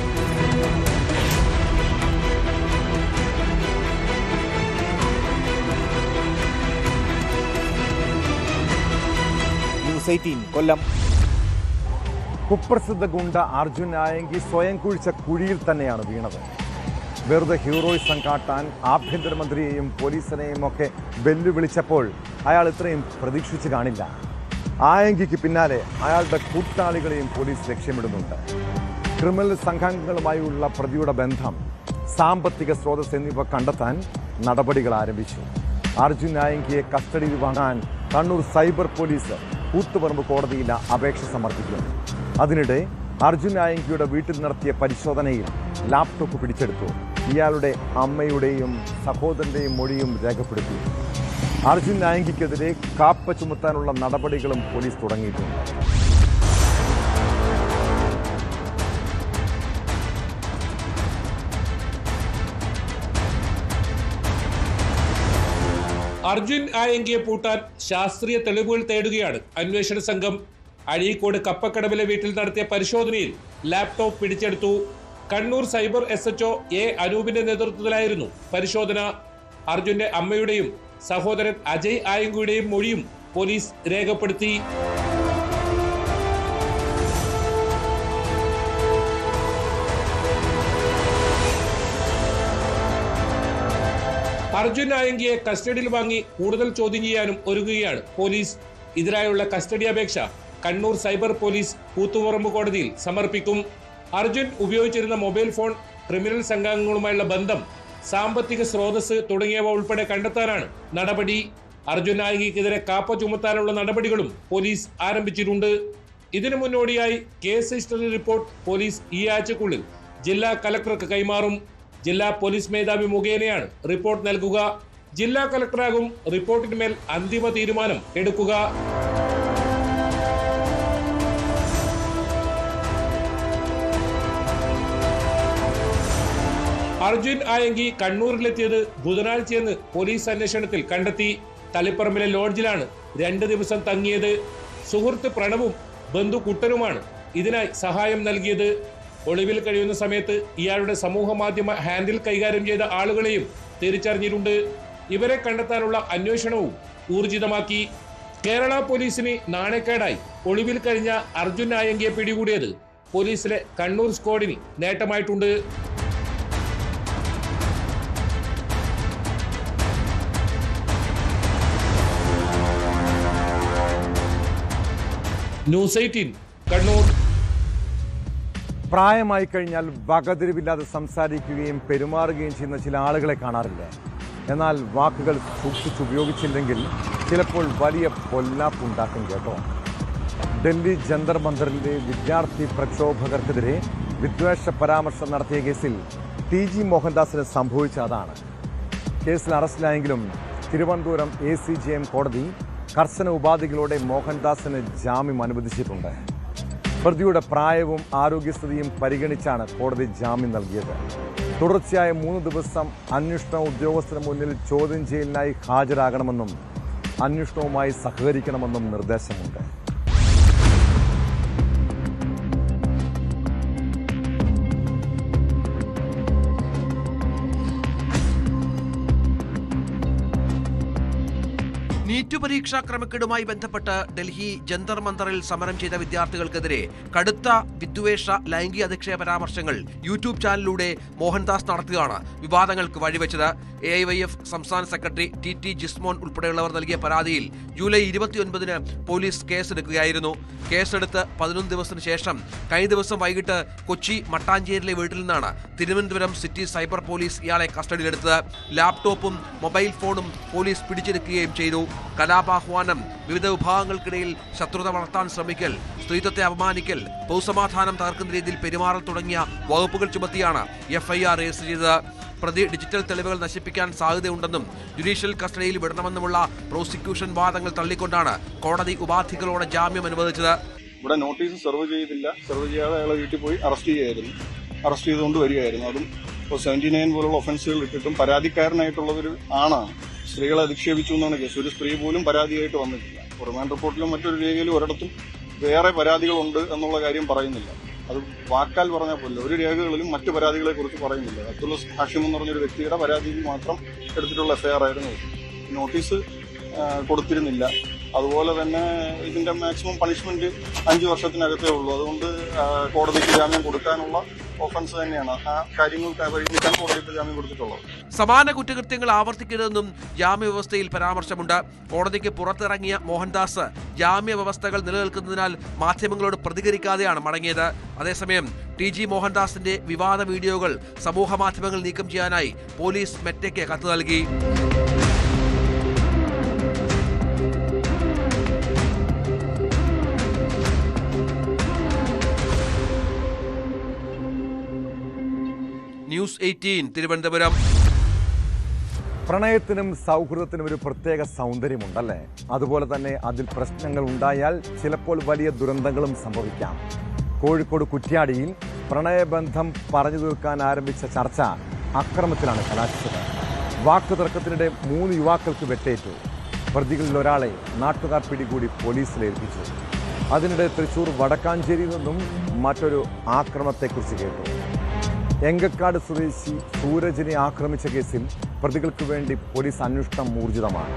ന്യൂസ് 18 കൊല്ലം.
കുപ്രസിദ്ധ ഗുണ്ട അർജുൻ ആയങ്കി സ്വയം കുഴിച്ച കുഴിയിൽ തന്നെയാണ് വീണത്. വെറുതെ ഹീറോയിസം കാട്ടാൻ ആഭ്യന്തരമന്ത്രിയെയും പോലീസിനെയും ഒക്കെ വെല്ലുവിളിച്ചപ്പോൾ അയാൾ ഇത്രയും പ്രതീക്ഷിച്ച് കാണില്ല. ആയങ്കിക്ക് പിന്നാലെ അയാളുടെ കൂട്ടാളികളെയും പോലീസ് ലക്ഷ്യമിടുന്നുണ്ട്. ക്രിമിനൽ സംഘങ്ങളുമായുള്ള പ്രതിയുടെ ബന്ധം, സാമ്പത്തിക സ്രോതസ് എന്നിവ കണ്ടെത്താൻ നടപടികൾ ആരംഭിച്ചു. അർജുൻ ആയങ്കിയെ കസ്റ്റഡിയിൽ വാങ്ങാൻ കണ്ണൂർ സൈബർ പോലീസ് കൂത്തുപറമ്പ് കോടതിയിൽ അപേക്ഷ സമർപ്പിക്കും. അതിനിടെ അർജുൻ ആയങ്കിയുടെ വീട്ടിൽ നടത്തിയ പരിശോധനയിൽ ലാപ്ടോപ്പ് പിടിച്ചെടുത്തു. ഇയാളുടെ അമ്മയുടെയും സഹോദരൻ്റെയും മൊഴിയും രേഖപ്പെടുത്തി. അർജുൻ ആയങ്കിക്കെതിരെ കാപ്പ ചുമത്താനുള്ള നടപടികളും പോലീസ് തുടങ്ങിയിട്ടുണ്ട്.
അർജുൻ ആയങ്കിയെ പൂട്ടാൻ ശാസ്ത്രീയ തെളിവുകൾ തേടുകയാണ് അന്വേഷണ സംഘം. അഴീക്കോട് കപ്പക്കടവിലെ വീട്ടിൽ നടത്തിയ പരിശോധനയിൽ ലാപ്ടോപ്പ് പിടിച്ചെടുത്തു. കണ്ണൂർ സൈബർ SHO A അനൂപിന്റെ നേതൃത്വത്തിലായിരുന്നു പരിശോധന. അർജുന്റെ അമ്മയുടെയും സഹോദരൻ അജയ് ആയങ്കിയുടെയും മൊഴിയും പോലീസ് രേഖപ്പെടുത്തി. അർജുൻ ആയങ്കിയെ കസ്റ്റഡിയിൽ വാങ്ങി കൂടുതൽ ചോദ്യം ചെയ്യാനും ഒരുങ്ങുകയാണ് പോലീസ്. ഇതിനായുള്ള കസ്റ്റഡി അപേക്ഷ കണ്ണൂർ സൈബർ പോലീസ് കൂത്തുപറമ്പ് കോടതിയിൽ സമർപ്പിക്കും. അർജുൻ ഉപയോഗിച്ചിരുന്ന മൊബൈൽ ഫോൺ, ക്രിമിനൽ സംഘങ്ങളുമായുള്ള ബന്ധം, സാമ്പത്തിക സ്രോതസ് തുടങ്ങിയവ ഉൾപ്പെടെ കണ്ടെത്താനാണ് നടപടി. അർജുൻ ആയങ്കിക്കെതിരെ കാപ്പ ചുമത്താനുള്ള നടപടികളും പോലീസ് ആരംഭിച്ചിട്ടുണ്ട്. ഇതിനു മുന്നോടിയായി കേസ് ഹിസ്റ്ററി റിപ്പോർട്ട് പോലീസ് ഈ ആഴ്ചക്കുള്ളിൽ ജില്ലാ കലക്ടർക്ക് കൈമാറും. ജില്ലാ പോലീസ് മേധാവി മുഖേനയാണ് റിപ്പോർട്ട് നൽകുക. ജില്ലാ കലക്ടറാകും റിപ്പോർട്ടിന്മേൽ അന്തിമ തീരുമാനം എടുക്കുക. അർജുൻ ആയങ്കി കണ്ണൂരിലെത്തിയത് ബുധനാഴ്ചയെന്ന് പോലീസ് അന്വേഷണത്തിൽ കണ്ടെത്തി. തളിപ്പറമ്പിലെ ലോഡ്ജിലാണ് 2 ദിവസം തങ്ങിയത്. സുഹൃത്ത് പ്രണവും ബന്ധു കുട്ടനുമാണ് ഇതിനായി സഹായം നൽകിയത്. ഒളിവിൽ കഴിയുന്ന സമയത്ത് ഇയാളുടെ സമൂഹ മാധ്യമ ഹാൻഡിൽ കൈകാര്യം ചെയ്ത ആളുകളെയും തിരിച്ചറിഞ്ഞിട്ടുണ്ട്. ഇവരെ കണ്ടെത്താനുള്ള അന്വേഷണവും ഊർജിതമാക്കി. കേരള പോലീസിന് നാണക്കേടായി ഒളിവിൽ കഴിഞ്ഞ അർജുൻ ആയങ്കിയെ പിടികൂടിയത് പോലീസിലെ കണ്ണൂർ സ്ക്വാഡിന് നേട്ടമായിട്ടുണ്ട്. ന്യൂസ് 18 കണ്ണൂർ.
പ്രായമായി കഴിഞ്ഞാൽ വകതിരിവില്ലാതെ സംസാരിക്കുകയും പെരുമാറുകയും ചെയ്യുന്ന ചില ആളുകളെ കാണാറില്ല. എന്നാൽ വാക്കുകൾ സൂക്ഷിച്ചുപയോഗിച്ചില്ലെങ്കിൽ ചിലപ്പോൾ വലിയ പൊല്ലാപ്പുണ്ടാക്കും കേട്ടോ. ഡൽഹി ജന്തർ മന്ദറിലെ വിദ്യാർത്ഥി പ്രക്ഷോഭകർക്കെതിരെ വിദ്വേഷ പരാമർശം നടത്തിയ കേസിൽ TG മോഹൻദാസിന് സംഭവിച്ച അതാണ്. കേസിൽ അറസ്റ്റിലായെങ്കിലും തിരുവനന്തപുരം ACJM കോടതി കർശന ഉപാധികളോടെ മോഹൻദാസിന് ജാമ്യം അനുവദിച്ചിട്ടുണ്ട്. പ്രതിയുടെ പ്രായവും ആരോഗ്യസ്ഥിതിയും പരിഗണിച്ചാണ് കോടതി ജാമ്യം നൽകിയത്. തുടർച്ചയായ 3 ദിവസം അന്വേഷണ ഉദ്യോഗസ്ഥന് മുന്നിൽ ചോദ്യം ചെയ്യലിനായി ഹാജരാകണമെന്നും അന്വേഷണവുമായി സഹകരിക്കണമെന്നും നിർദ്ദേശമുണ്ട്.
നീറ്റ് പരീക്ഷാ ക്രമക്കേടുമായി ബന്ധപ്പെട്ട് ഡൽഹി ജന്തർ മന്ദറിൽ സമരം ചെയ്ത വിദ്യാർത്ഥികൾക്കെതിരെ കടുത്ത വിദ്വേഷ ലൈംഗിക അധിക്ഷേപ പരാമർശങ്ങൾ യൂട്യൂബ് ചാനലിലൂടെ മോഹൻദാസ് നടത്തിയതാണ് വിവാദങ്ങൾക്ക് വഴിവെച്ചത്. AIYF സംസ്ഥാന സെക്രട്ടറി TT ജിസ്മോൻ ഉൾപ്പെടെയുള്ളവർ നൽകിയ പരാതിയിൽ ജൂലൈ 29-ന് പോലീസ് കേസെടുക്കുകയായിരുന്നു. കേസെടുത്ത് 11 ദിവസത്തിന് ശേഷം കഴിഞ്ഞ ദിവസം വൈകിട്ട് കൊച്ചി മട്ടാഞ്ചേരിയിലെ വീട്ടിൽ നിന്നാണ് തിരുവനന്തപുരം സിറ്റി സൈബർ പോലീസ് ഇയാളെ കസ്റ്റഡിയിലെടുത്തത്. ലാപ്ടോപ്പും മൊബൈൽ ഫോണും പോലീസ് പിടിച്ചെടുക്കുകയും ചെയ്തു. കലാപാഹ്വാനം, വിവിധ വിഭാഗങ്ങൾക്കിടയിൽ ശത്രുത വളർത്താൻ ശ്രമിക്കൽ, സ്ത്രീത്വത്തെ അപമാനിക്കൽ, പൊതുസമാധാനം തകർക്കുന്ന രീതിയിൽ പെരുമാറൽ തുടങ്ങിയ വകുപ്പുകൾ ചുമത്തിയാണ് FIR രജിസ്റ്റർ ചെയ്തത്. പ്രതി ഡിജിറ്റൽ തെളിവുകൾ നശിപ്പിക്കാൻ സാധ്യതയുണ്ടെന്നും ജുഡീഷ്യൽ കസ്റ്റഡിയിൽ വിടണമെന്നുമുള്ള പ്രോസിക്യൂഷൻ വാദങ്ങൾ തള്ളിക്കൊണ്ടാണ് കോടതി ഉപാധികളോടെ ജാമ്യം അനുവദിച്ചത്.
ഇവിടെ നോട്ടീസ് സെർവ് ചെയ്തില്ല, സെർവ് ചെയ്യാതെ അയാളെ വീട്ടിൽ പോയി അറസ്റ്റ് ചെയ്തുകൊണ്ട് വരികയായിരുന്നു. അതും ഇപ്പോൾ 79 പോലുള്ള ഒഫൻസുകൾ ഇട്ടിട്ടും പരാതിക്കാരനായിട്ടുള്ള ഒരു ആണാണ്. സ്ത്രീകളെ അധിക്ഷേപിച്ചു എന്നാണ് കേസ്. ഒരു സ്ത്രീ പോലും പരാതിയായിട്ട് വന്നിട്ടില്ല. റിമാൻഡ് റിപ്പോർട്ടിലും മറ്റൊരു രേഖയിലും ഒരിടത്തും വേറെ പരാതികളുണ്ട് എന്നുള്ള കാര്യം പറയുന്നില്ല. അത് വാക്കാൽ പറഞ്ഞാൽ പോലും ഒരു രേഖകളിലും മറ്റു പരാതികളെ കുറിച്ച് പറയുന്നില്ല. അബ്ദുള്ള ഹാഷിം എന്ന് പറഞ്ഞൊരു വ്യക്തിയുടെ പരാതിയിൽ മാത്രം എടുത്തിട്ടുള്ള FIR ആയിരുന്നു. നോട്ടീസ് കൊടുത്തിരുന്നില്ല. അതുപോലെ തന്നെ ഇതിന്റെ മാക്സിമം പണിഷ്മെന്റ് 5 വർഷത്തിനകത്തേ ഉള്ളൂ. അതുകൊണ്ട് കോടതിക്ക് ജാമ്യം കൊടുക്കാനുള്ള ഓഫൻസ് തന്നെയാണ്. ആ കാര്യങ്ങൾ പരിഗണിക്കാൻ കോടതിക്ക് ജാമ്യം കൊടുത്തിട്ടുള്ളത്.
സമാന കുറ്റകൃത്യങ്ങൾ ആവർത്തിക്കരുതെന്നും ജാമ്യവ്യവസ്ഥയിൽ പരാമർശമുണ്ട്. കോടതിക്ക് പുറത്തിറങ്ങിയ മോഹൻദാസ് ജാമ്യവ്യവസ്ഥകൾ നിലനിൽക്കുന്നതിനാൽ മാധ്യമങ്ങളോട് പ്രതികരിക്കാതെയാണ് മടങ്ങിയത്. അതേസമയം TG മോഹൻദാസിന്റെ വിവാദ വീഡിയോകൾ സമൂഹ മാധ്യമങ്ങൾ നീക്കം ചെയ്യാനായി പോലീസ് മെറ്റയ്ക്ക് കത്ത് നൽകി. ന്യൂസ് 18 തിരുവനന്തപുരം.
പ്രണയത്തിനും സൗഹൃദത്തിനും ഒരു പ്രത്യേക സൗന്ദര്യമുണ്ടല്ലേ? അതുപോലെ തന്നെ അതിൽ പ്രശ്നങ്ങൾ ഉണ്ടായാൽ ചിലപ്പോൾ വലിയ ദുരന്തങ്ങളും സംഭവിക്കാം. കോഴിക്കോട് കുറ്റ്യാടിയിൽ പ്രണയബന്ധം പറഞ്ഞു തീർക്കാൻ ആരംഭിച്ച ചർച്ച അക്രമത്തിലാണ് കലാശിച്ചത്. വാക്കുതർക്കത്തിനിടെ 3 യുവാക്കൾക്ക് വെട്ടേറ്റു. പ്രതികളിൽ ഒരാളെ നാട്ടുകാർ പിടികൂടി പോലീസിലേൽപ്പിച്ചു. അതിനിടെ തൃശൂർ വടക്കാഞ്ചേരിയിൽ നിന്നും മറ്റൊരു ആക്രമണത്തെക്കുറിച്ച് കേട്ടു. എങ്കക്കാട് സ്വദേശി സൂരജിനെ ആക്രമിച്ച കേസിൽ പ്രതികൾക്ക് വേണ്ടി പോലീസ് അന്വേഷണം ഊർജിതമാണ്.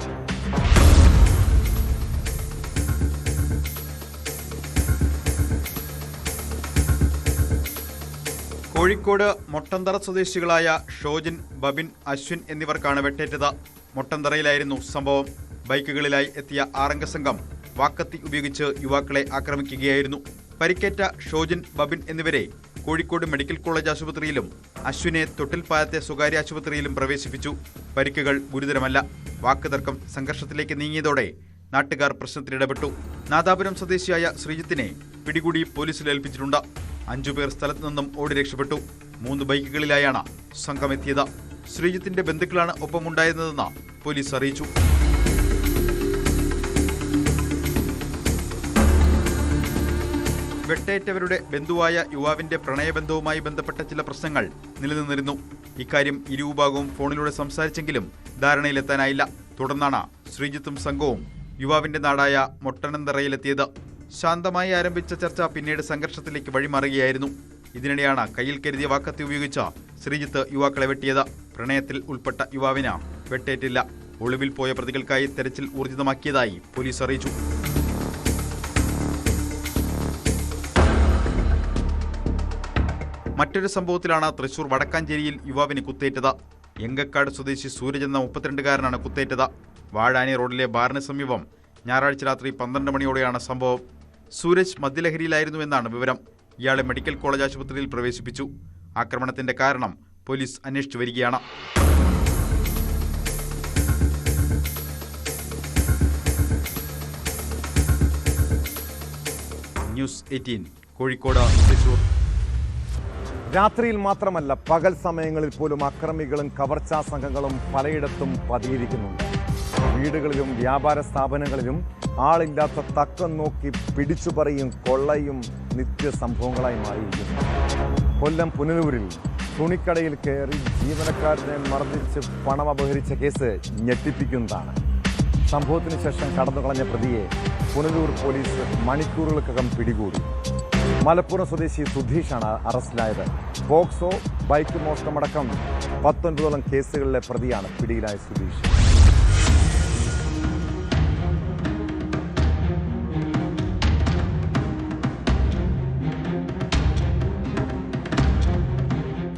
കോഴിക്കോട് മൊട്ടന്തറ സ്വദേശികളായ ഷോജിൻ, ബബിൻ, അശ്വിൻ എന്നിവർക്കാണ് വെട്ടേറ്റത്. മൊട്ടന്തറയിലായിരുന്നു സംഭവം. ബൈക്കുകളിലായി എത്തിയ 6 സംഘം വാക്കത്തി ഉപയോഗിച്ച് യുവാക്കളെ ആക്രമിക്കുകയായിരുന്നു. പരിക്കേറ്റ ഷോജിൻ, ബബിൻ എന്നിവരെ കോഴിക്കോട് മെഡിക്കൽ കോളേജ് ആശുപത്രിയിലും അശ്വിനെ തൊട്ടിൽപ്പാലത്തെ സ്വകാര്യ ആശുപത്രിയിലും പ്രവേശിപ്പിച്ചു. പരിക്കുകൾ ഗുരുതരമല്ല. വാക്കുതർക്കം സംഘർഷത്തിലേക്ക് നീങ്ങിയതോടെ നാട്ടുകാർ പ്രശ്നത്തിലിടപെട്ടു. നാദാപുരം സ്വദേശിയായ ശ്രീജിത്തിനെ പിടികൂടി പോലീസിൽ ഏൽപ്പിച്ചിട്ടുണ്ട്. 5 പേർ സ്ഥലത്തു നിന്നും ഓടി രക്ഷപ്പെട്ടു. 3 ബൈക്കുകളിലായാണ് സംഘമെത്തിയത്. ശ്രീജിത്തിന്റെ ബന്ധുക്കളാണ് ഒപ്പമുണ്ടായിരുന്നതെന്ന് പോലീസ് അറിയിച്ചു. വെട്ടേറ്റവരുടെ ബന്ധുവായ യുവാവിന്റെ പ്രണയബന്ധവുമായി ബന്ധപ്പെട്ട ചില പ്രശ്നങ്ങൾ നിലനിന്നിരുന്നു. ഇക്കാര്യം ഇരുവിഭാഗവും ഫോണിലൂടെ സംസാരിച്ചെങ്കിലും ധാരണയിലെത്താനായില്ല. തുടർന്നാണ് ശ്രീജിത്തും സംഘവും യുവാവിന്റെ നാടായ മൊട്ടനന്തറയിലെത്തിയത്. ശാന്തമായി ആരംഭിച്ച ചർച്ച പിന്നീട് സംഘർഷത്തിലേക്ക് വഴിമാറുകയായിരുന്നു. ഇതിനിടെയാണ് കയ്യിൽ കരുതിയ വാക്കത്തി ഉപയോഗിച്ച് ശ്രീജിത്ത് യുവാക്കളെ വെട്ടിയത്. പ്രണയത്തിൽ ഉൾപ്പെട്ട യുവാവിന് വെട്ടേറ്റില്ല. ഒളിവിൽ പോയ പ്രതികൾക്കായി തെരച്ചിൽ ഊർജിതമാക്കിയതായി പോലീസ് അറിയിച്ചു. മറ്റൊരു സംഭവത്തിലാണ് തൃശൂർ വടക്കാഞ്ചേരിയിൽ യുവാവിന് കുത്തേറ്റത്. എങ്കക്കാട് സ്വദേശി സൂരജ് എന്ന 32-കാരനാണ് കുത്തേറ്റത്. വാഴാനി റോഡിലെ ബാറിന് സമീപം ഞായറാഴ്ച രാത്രി 12 മണിയോടെയാണ് സംഭവം. സൂരജ് മദ്യലഹരിയിലായിരുന്നുവെന്നാണ് വിവരം. ഇയാളെ മെഡിക്കൽ കോളേജ് ആശുപത്രിയിൽ പ്രവേശിപ്പിച്ചു. ആക്രമണത്തിന്റെ കാരണം പോലീസ് അന്വേഷിച്ചു വരികയാണ്. ന്യൂസ് 18 കോഴിക്കോട്, തൃശൂർ.
രാത്രിയിൽ മാത്രമല്ല, പകൽ സമയങ്ങളിൽ പോലും അക്രമികളും കവർച്ചാ സംഘങ്ങളും പലയിടത്തും പതിയിരിക്കുന്നുണ്ട്. വീടുകളിലും വ്യാപാര സ്ഥാപനങ്ങളിലും ആളില്ലാത്ത തക്കം നോക്കി പിടിച്ചുപറിയും കൊള്ളയും നിത്യസംഭവങ്ങളായി മാറിയിരിക്കുന്നു. കൊല്ലം പുനലൂരിൽ തുണിക്കടയിൽ കയറി ജീവനക്കാരനെ മർദ്ദിച്ച് പണം അപഹരിച്ച കേസ് ഞെട്ടിപ്പിക്കുന്നതാണ്. സംഭവത്തിന് ശേഷം കടന്നുകളഞ്ഞ പ്രതിയെ പുനലൂർ പോലീസ് മണിക്കൂറുകൾക്കകം പിടികൂടി. മലപ്പുറം സ്വദേശി സുധീഷാണ് അറസ്റ്റിലായത്. പോക്സോ, ബൈക്ക് മോഷണമടക്കം 19ഓളം കേസുകളിലെ പ്രതിയാണ് പിടിയിലായ സുധീഷ്.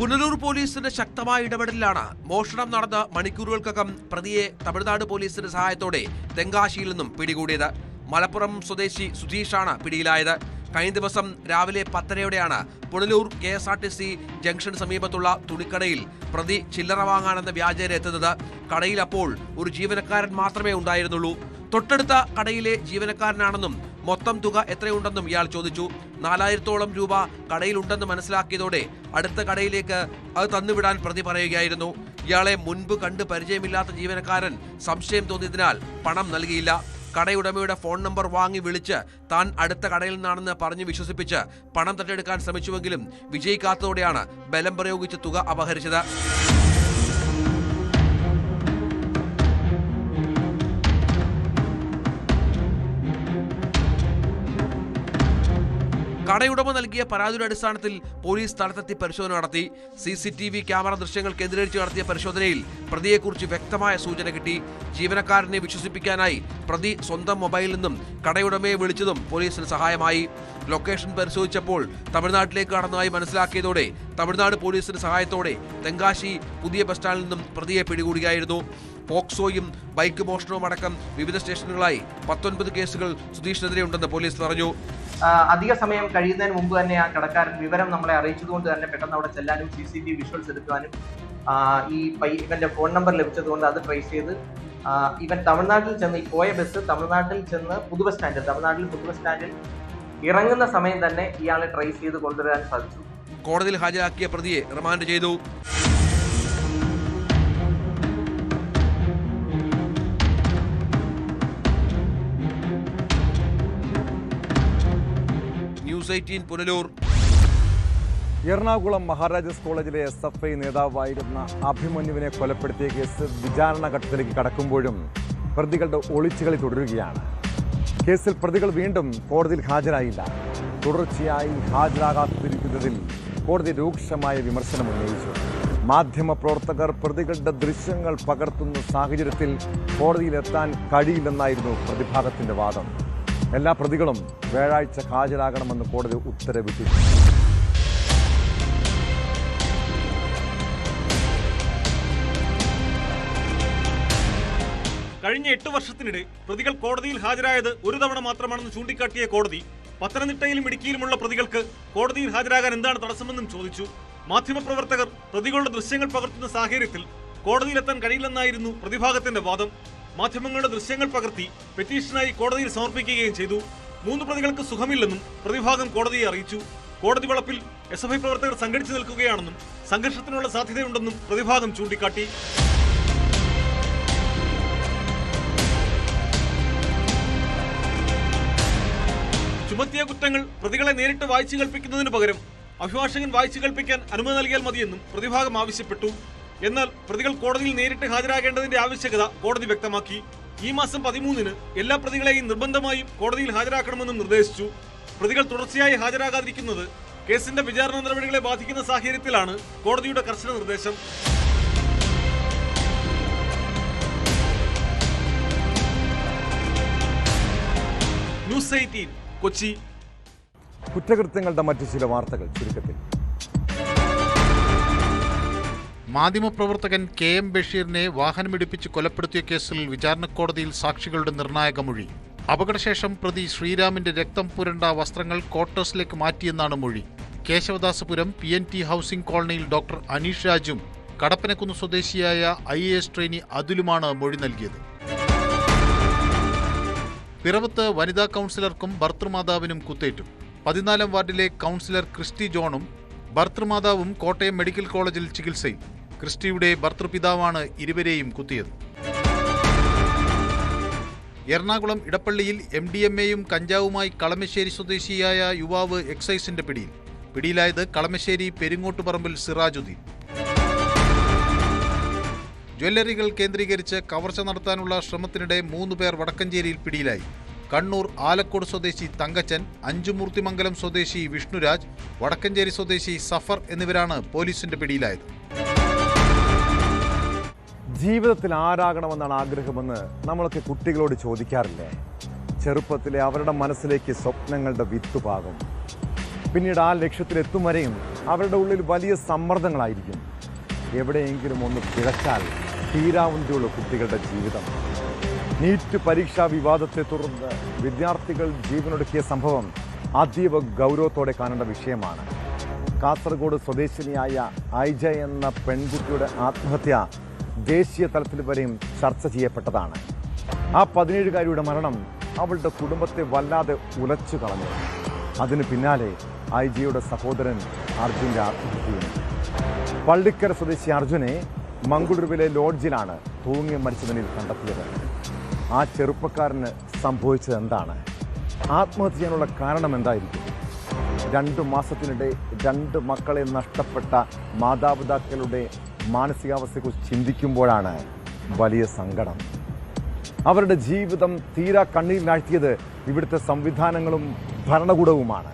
പുനലൂർ പോലീസിന്റെ ശക്തമായ ഇടപെടലിലാണ് മോഷണം നടന്ന മണിക്കൂറുകൾക്കകം പ്രതിയെ തമിഴ്നാട് പോലീസിന്റെ സഹായത്തോടെ തെങ്കാശിയിൽ നിന്നും പിടികൂടിയത്. മലപ്പുറം സ്വദേശി സുധീഷാണ് പിടിയിലായത്. കഴിഞ്ഞ ദിവസം രാവിലെ 10:30യോടെയാണ് പുനലൂർ KSRTC ജംഗ്ഷന് സമീപത്തുള്ള തുണിക്കടയിൽ പ്രതി ചില്ലറ വാങ്ങാനെന്ന വ്യാജേന എത്തുന്നത്. കടയിൽ അപ്പോൾ ഒരു ജീവനക്കാരൻ മാത്രമേ ഉണ്ടായിരുന്നുള്ളൂ. തൊട്ടടുത്ത കടയിലെ ജീവനക്കാരനാണെന്നും മൊത്തം തുക എത്രയുണ്ടെന്നും ഇയാൾ ചോദിച്ചു. 4000-ഓളം രൂപ കടയിലുണ്ടെന്ന് മനസ്സിലാക്കിയതോടെ അടുത്ത കടയിലേക്ക് അത് തന്നുവിടാൻ പ്രതി പറയുകയായിരുന്നു. ഇയാളെ മുൻപ് കണ്ട് പരിചയമില്ലാത്ത ജീവനക്കാരൻ സംശയം തോന്നിയതിനാൽ പണം നൽകിയില്ല. കടയുടമയുടെ ഫോൺ നമ്പർ വാങ്ങി വിളിച്ച് താൻ അടുത്ത കടയിൽ നിന്നാണെന്ന് പറഞ്ഞ് വിശ്വസിപ്പിച്ച് പണം തട്ടിയെടുക്കാൻ ശ്രമിച്ചുവെങ്കിലും വിജയിക്കാത്തതോടെയാണ് ബലം പ്രയോഗിച്ച് തുക അപഹരിച്ചത്. കടയുടമ നൽകിയ പരാതിയുടെ അടിസ്ഥാനത്തിൽ പോലീസ് സ്ഥലത്തെത്തി പരിശോധന നടത്തി. CCTV ക്യാമറ ദൃശ്യങ്ങൾ കേന്ദ്രീകരിച്ച് നടത്തിയ പരിശോധനയിൽ പ്രതിയെക്കുറിച്ച് വ്യക്തമായ സൂചന കിട്ടി. ജീവനക്കാരനെ വിശ്വസിപ്പിക്കാനായി പ്രതി സ്വന്തം മൊബൈലിൽ നിന്നും കടയുടമയെ വിളിച്ചതും പോലീസിന് സഹായമായി. ലൊക്കേഷൻ പരിശോധിച്ചപ്പോൾ തമിഴ്നാട്ടിലേക്ക് കടന്നതായി മനസ്സിലാക്കിയതോടെ തമിഴ്നാട് പോലീസിന്റെ സഹായത്തോടെ തെങ്കാശി പുതിയ ബസ് സ്റ്റാൻഡിൽ നിന്നും പ്രതിയെ പിടികൂടുകയായിരുന്നു. പോക്സോയും ബൈക്ക് മോഷണവും അടക്കം വിവിധ സ്റ്റേഷനുകളായി 19 കേസുകൾ സുധീഷിനെതിരെ ഉണ്ടെന്ന് പോലീസ് പറഞ്ഞു.
അധിക സമയം കഴിയുന്നതിന് മുമ്പ് തന്നെ ആ കടക്കാരൻ വിവരം നമ്മളെ അറിയിച്ചതുകൊണ്ട് തന്നെ പെട്ടെന്ന് അവിടെ ചെല്ലാനും CCTV വിഷ്വൽസ് എടുക്കാനും ഇവന്റെ ഫോൺ നമ്പർ ലഭിച്ചതുകൊണ്ട് അത് ട്രേസ് ചെയ്ത് ഇവൻ തമിഴ്നാട്ടിൽ ചെന്ന് പോയ ബസ് തമിഴ്നാട്ടിൽ ചെന്ന് തമിഴ്നാട്ടിൽ പുതു ബസ് സ്റ്റാൻഡിൽ ഇറങ്ങുന്ന സമയം തന്നെ ഇയാളെ ട്രേസ് ചെയ്ത് കൊണ്ടുവരാൻ സാധിച്ചു.
കോടതിയിൽ ഹാജരാക്കിയ പ്രതിയെ റിമാൻഡ് ചെയ്തു. ന്യൂസ് 18 പുനലൂർ.
എറണാകുളം മഹാരാജാസ് കോളേജിലെ SFI നേതാവായിരുന്ന അഭിമന്യുവിനെ കൊലപ്പെടുത്തിയ കേസ് വിചാരണ ഘട്ടത്തിലേക്ക് കടക്കുമ്പോഴും പ്രതികളുടെ ഒളിച്ചുകളി തുടരുകയാണ്. കേസിൽ പ്രതികൾ വീണ്ടും കോടതിയിൽ ഹാജരായില്ല. തുടർച്ചയായി ഹാജരാകാതിരിക്കുന്നതിൽ കോടതി രൂക്ഷമായ വിമർശനം ഉന്നയിച്ചു. മാധ്യമപ്രവർത്തകർ പ്രതികളുടെ ദൃശ്യങ്ങൾ പകർത്തുന്ന സാഹചര്യത്തിൽ കോടതിയിലെത്താൻ കഴിയില്ലെന്നായിരുന്നു പ്രതിഭാഗത്തിന്റെ വാദം. എല്ലാ പ്രതികളും വ്യാഴാഴ്ച ഹാജരാകണമെന്ന് കോടതി ഉത്തരവിട്ടു.
കഴിഞ്ഞ 8 വർഷത്തിനിടെ പ്രതികൾ കോടതിയിൽ ഹാജരായത് ഒരു തവണ മാത്രമാണെന്ന് ചൂണ്ടിക്കാട്ടിയ കോടതി പത്തനംതിട്ടയിലും ഇടുക്കിയിലുമുള്ള പ്രതികൾക്ക് കോടതിയിൽ ഹാജരാകാൻ എന്താണ് തടസ്സമെന്നും ചോദിച്ചു. മാധ്യമപ്രവർത്തകർ പ്രതികളുടെ ദൃശ്യങ്ങൾ പകർത്തുന്ന സാഹചര്യത്തിൽ കോടതിയിലെത്താൻ കഴിയില്ലെന്നായിരുന്നു പ്രതിഭാഗത്തിന്റെ വാദം. മാധ്യമങ്ങളുടെ ദൃശ്യങ്ങൾ പകർത്തി പെറ്റീഷനായി കോടതിയിൽ സമർപ്പിക്കുകയും ചെയ്തു. 3 പ്രതികൾക്ക് സുഖമില്ലെന്നും പ്രതിഭാഗം കോടതിയെ അറിയിച്ചു. കോടതി വളപ്പിൽ SFI പ്രവർത്തകർ സംഘടിച്ചു നിൽക്കുകയാണെന്നും സംഘർഷത്തിനുള്ള സാധ്യതയുണ്ടെന്നും പ്രതിഭാഗം ചൂണ്ടിക്കാട്ടി. ചുമത്തിയ കുറ്റങ്ങൾ പ്രതികളെ നേരിട്ട് വായിച്ചു കേൾപ്പിക്കുന്നതിന് പകരം അഭിഭാഷകൻ വായിച്ചു കേൾപ്പിക്കാൻ അനുമതി നൽകിയാൽ മതിയെന്നും പ്രതിഭാഗം ആവശ്യപ്പെട്ടു. എന്നാൽ പ്രതികൾ കോടതിയിൽ നേരിട്ട് ഹാജരാകേണ്ടതിന്റെ ആവശ്യകത കോടതി വ്യക്തമാക്കി. ഈ മാസം 13-ന് എല്ലാ പ്രതികളെയും നിർബന്ധമായും കോടതിയിൽ ഹാജരാക്കണമെന്നും നിർദ്ദേശിച്ചു. പ്രതികൾ തുടർച്ചയായി ഹാജരാകാതിരിക്കുന്നത് കേസിന്റെ വിചാരണ നടപടികളെ ബാധിക്കുന്ന സാഹചര്യത്തിലാണ് കോടതിയുടെ കർശന നിർദ്ദേശം. ന്യൂസ് 18 കൊച്ചി.
കുറ്റകൃത്യങ്ങളുടെ മറ്റു ചില വാർത്തകൾ ചുരുക്കത്തിൽ.
മാധ്യമപ്രവർത്തകൻ KM ബഷീറിനെ വാഹനമിടിപ്പിച്ച് കൊലപ്പെടുത്തിയ കേസിൽ വിചാരണ കോടതിയിൽ സാക്ഷികളുടെ നിർണായക മൊഴി. അപകടശേഷം പ്രതി ശ്രീരാമിന്റെ രക്തം പുരണ്ട വസ്ത്രങ്ങൾ ക്വാർട്ടേഴ്സിലേക്ക് മാറ്റിയെന്നാണ് മൊഴി. കേശവദാസപുരം PNT ഹൗസിംഗ് കോളനിയിൽ ഡോക്ടർ അനീഷ് രാജും കടപ്പനക്കുന്ന് സ്വദേശിയായ IAS ട്രെയിനി അതുലുമാണ് മൊഴി നൽകിയത്. പിറവത്ത് വനിതാ കൗൺസിലർക്കും ഭർത്തൃമാതാവിനും കുത്തേറ്റു. 14-ാം വാർഡിലെ കൗൺസിലർ ക്രിസ്റ്റി ജോണും ഭർത്തൃമാതാവും കോട്ടയം മെഡിക്കൽ കോളേജിൽ ചികിത്സയിൽ. ക്രിസ്റ്റിയുടെ ഭർത്തൃപിതാവാണ് ഇരുവരെയും കുത്തിയത്. എറണാകുളം ഇടപ്പള്ളിയിൽ MDMAയും കഞ്ചാവുമായി കളമശ്ശേരി സ്വദേശിയായ യുവാവ് എക്സൈസിന്റെ പിടിയിൽ. പിടിയിലായത് കളമശ്ശേരി പെരിങ്ങോട്ടുപറമ്പിൽ സിറാജുദ്ദീൻ. ജ്വല്ലറികൾ കേന്ദ്രീകരിച്ച് കവർച്ച നടത്താനുള്ള ശ്രമത്തിനിടെ 3 പേർ വടക്കഞ്ചേരിയിൽ പിടിയിലായി. കണ്ണൂർ ആലക്കോട് സ്വദേശി തങ്കച്ചൻ, അഞ്ചുമൂർത്തിമംഗലം സ്വദേശി വിഷ്ണുരാജ്, വടക്കഞ്ചേരി സ്വദേശി സഫർ എന്നിവരാണ് പോലീസിന്റെ പിടിയിലായത്.
ജീവിതത്തിൽ ആരാകണമെന്നാണ് ആഗ്രഹമെന്ന് നമ്മളൊക്കെ കുട്ടികളോട് ചോദിക്കാറില്ലേ? ചെറുപ്പത്തിലെ അവരുടെ മനസ്സിലേക്ക് സ്വപ്നങ്ങളുടെ വിത്തുപാകും. പിന്നീട് ആ ലക്ഷ്യത്തിലെത്തും വരെയും അവരുടെ ഉള്ളിൽ വലിയ സമ്മർദ്ദങ്ങളായിരിക്കും. എവിടെയെങ്കിലും ഒന്ന് പിഴച്ചാൽ തീരാവുന്നതേയുള്ളൂ കുട്ടികളുടെ ജീവിതം. നീറ്റ് പരീക്ഷാ വിവാദത്തെ തുടർന്ന് വിദ്യാർത്ഥികൾ ജീവനൊടുക്കിയ സംഭവം അതീവ ഗൗരവത്തോടെ കാണേണ്ട വിഷയമാണ്. കാസർഗോഡ് സ്വദേശിനിയായ ഐജ എന്ന പെൺകുട്ടിയുടെ ആത്മഹത്യ ദേശീയ തലത്തിൽ വരെയും ചർച്ച ചെയ്യപ്പെട്ടതാണ്. ആ 17-കാരിയുടെ മരണം അവളുടെ കുടുംബത്തെ വല്ലാതെ ഉലച്ചു കളഞ്ഞു. അതിന് പിന്നാലെ ഐജിയുടെ സഹോദരൻ അർജുൻ്റെ ആത്മഹത്യയും. പള്ളിക്കര സ്വദേശി അർജുനെ മംഗളൂരുവിലെ ലോഡ്ജിലാണ് തൂങ്ങി മരിച്ച നിലയിൽ കണ്ടെത്തിയത്. ആ ചെറുപ്പക്കാരന് സംഭവിച്ചത് എന്താണ്? ആത്മഹത്യ ചെയ്യാനുള്ള കാരണം എന്തായിരിക്കും? 2 മാസത്തിനിടെ 2 മക്കളെ നഷ്ടപ്പെട്ട മാതാപിതാക്കളുടെ മാനസികാവസ്ഥയെക്കുറിച്ച് ചിന്തിക്കുമ്പോഴാണ് വലിയ സങ്കടം. അവരുടെ ജീവിതം തീരാ കണ്ണീരിലാഴ്ത്തിയത് ഇവിടുത്തെ സംവിധാനങ്ങളും ഭരണകൂടവുമാണ്.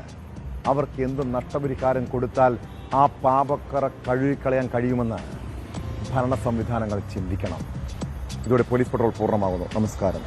അവർക്ക് എന്ത് നഷ്ടപരിഹാരം കൊടുത്താൽ ആ പാപക്കറ കഴുകിക്കളയാൻ കഴിയുമെന്ന് ഭരണ സംവിധാനങ്ങൾ ചിന്തിക്കണം. ഇതോടെ പോലീസ് പട്രോൾ പൂർണ്ണമാകുന്നു. നമസ്കാരം.